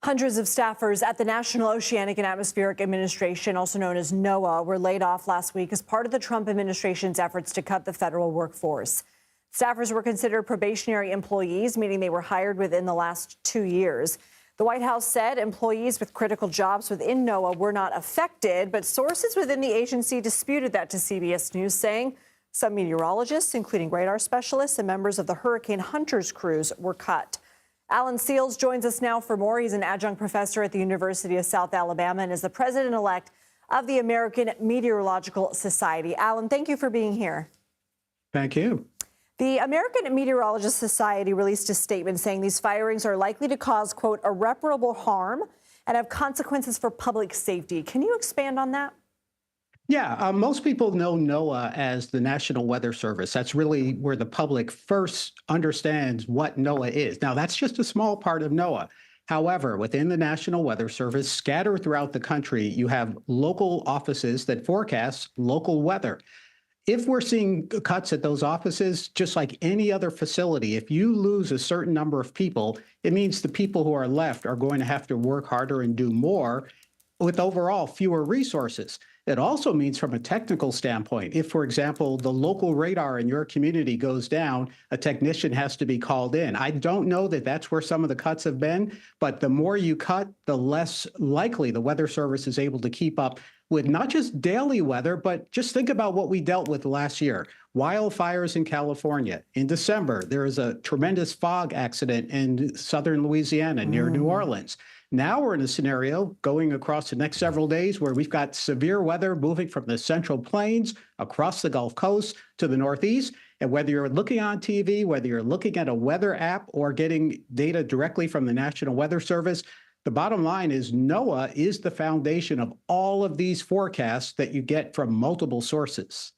Hundreds of staffers at the National Oceanic and Atmospheric Administration, also known as NOAA, were laid off last week as part of the Trump administration's efforts to cut the federal workforce. Staffers were considered probationary employees, meaning they were hired within the last 2 years. The White House said employees with critical jobs within NOAA were not affected, but sources within the agency disputed that to CBS News, saying some meteorologists, including radar specialists and members of the Hurricane Hunters crews, were cut. Alan Seals joins us now for more. He's an adjunct professor at the University of South Alabama and is the president-elect of the American Meteorological Society. Alan, thank you for being here. Thank you. The American Meteorological Society released a statement saying these firings are likely to cause, quote, irreparable harm and have consequences for public safety. Can you expand on that? Yeah, most people know NOAA as the National Weather Service. That's really where the public first understands what NOAA is. Now, that's just a small part of NOAA. However, within the National Weather Service, scattered throughout the country, you have local offices that forecast local weather. If we're seeing cuts at those offices, just like any other facility, if you lose a certain number of people, it means the people who are left are going to have to work harder and do more with overall fewer resources. It also means from a technical standpoint, if, for example, the local radar in your community goes down, a technician has to be called in. I don't know that that's where some of the cuts have been, but the more you cut, the less likely the Weather Service is able to keep up with not just daily weather, but just think about what we dealt with last year. Wildfires in California. In December, there was a tremendous fog accident in southern Louisiana near New Orleans. Now we're in a scenario going across the next several days where we've got severe weather moving from the Central Plains across the Gulf Coast to the Northeast. And whether you're looking on TV, whether you're looking at a weather app or getting data directly from the National Weather Service, the bottom line is NOAA is the foundation of all of these forecasts that you get from multiple sources.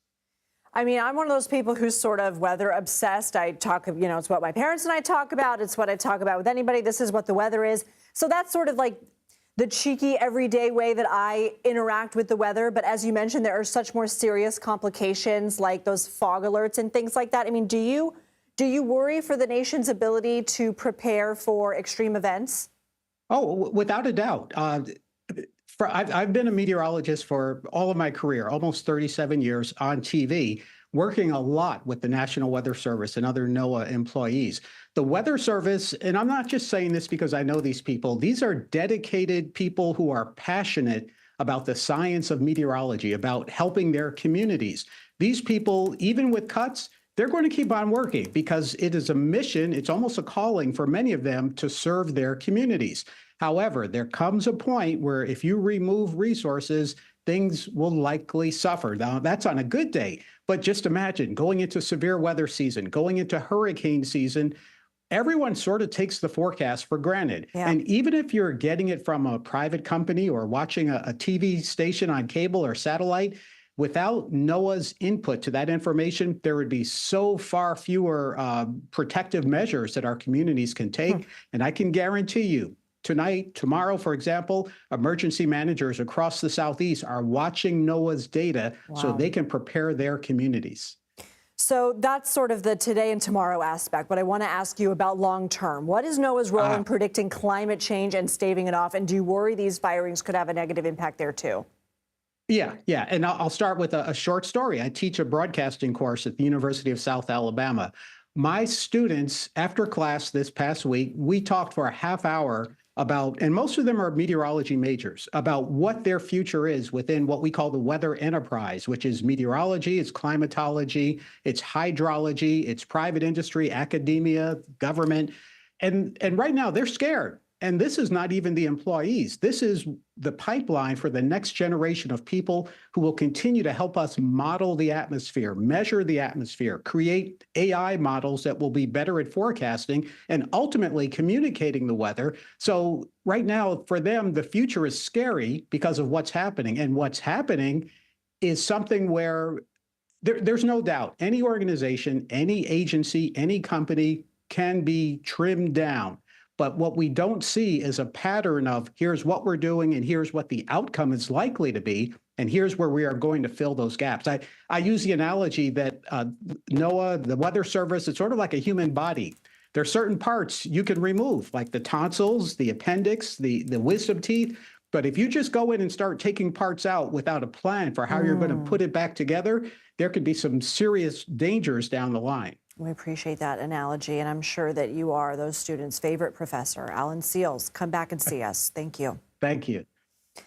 I mean, I'm one of those people who's sort of weather obsessed. I talk, it's what my parents and I talk about. It's what I talk about with anybody. This is what the weather is. So that's sort of like the cheeky, everyday way that I interact with the weather. But as you mentioned, there are such more serious complications like those fog alerts and things like that. I mean, do you worry for the nation's ability to prepare for extreme events? Oh, without a doubt. I've been a meteorologist for all of my career, almost 37 years on TV, working a lot with the National Weather Service and other NOAA employees. The Weather Service, and I'm not just saying this because I know these people, these are dedicated people who are passionate about the science of meteorology, about helping their communities. These people, even with cuts, they're going to keep on working because it is a mission, it's almost a calling for many of them to serve their communities. However, there comes a point where if you remove resources, things will likely suffer. Now, that's on a good day, but just imagine going into severe weather season, going into hurricane season, everyone sort of takes the forecast for granted. Yeah. And even if you're getting it from a private company or watching a TV station on cable or satellite, without NOAA's input to that information, there would be so far fewer protective measures that our communities can take. And I can guarantee you, tonight, tomorrow, for example, emergency managers across the Southeast are watching NOAA's data so they can prepare their communities. So that's sort of the today and tomorrow aspect, but I want to ask you about long term. What is NOAA's role in predicting climate change and staving it off? And do you worry these firings could have a negative impact there too? Yeah. And I'll start with a short story. I teach a broadcasting course at the University of South Alabama. My students, after class this past week, we talked for a half hour about, and most of them are meteorology majors, about what their future is within what we call the weather enterprise, which is meteorology, it's climatology, it's hydrology, it's private industry, academia, government. And right now they're scared. And this is not even the employees. This is the pipeline for the next generation of people who will continue to help us model the atmosphere, measure the atmosphere, create AI models that will be better at forecasting and ultimately communicating the weather. So right now, for them, the future is scary because of what's happening. And what's happening is something where there's no doubt any organization, any agency, any company can be trimmed down. But what we don't see is a pattern of here's what we're doing and here's what the outcome is likely to be. And here's where we are going to fill those gaps. I use the analogy that NOAA, the Weather Service, it's sort of like a human body. There are certain parts you can remove, like the tonsils, the appendix, the wisdom teeth. But if you just go in and start taking parts out without a plan for how you're going to put it back together, there could be some serious dangers down the line. We appreciate that analogy, and I'm sure that you are those students' favorite professor. Alan Seals, come back and see us. Thank you. Thank you.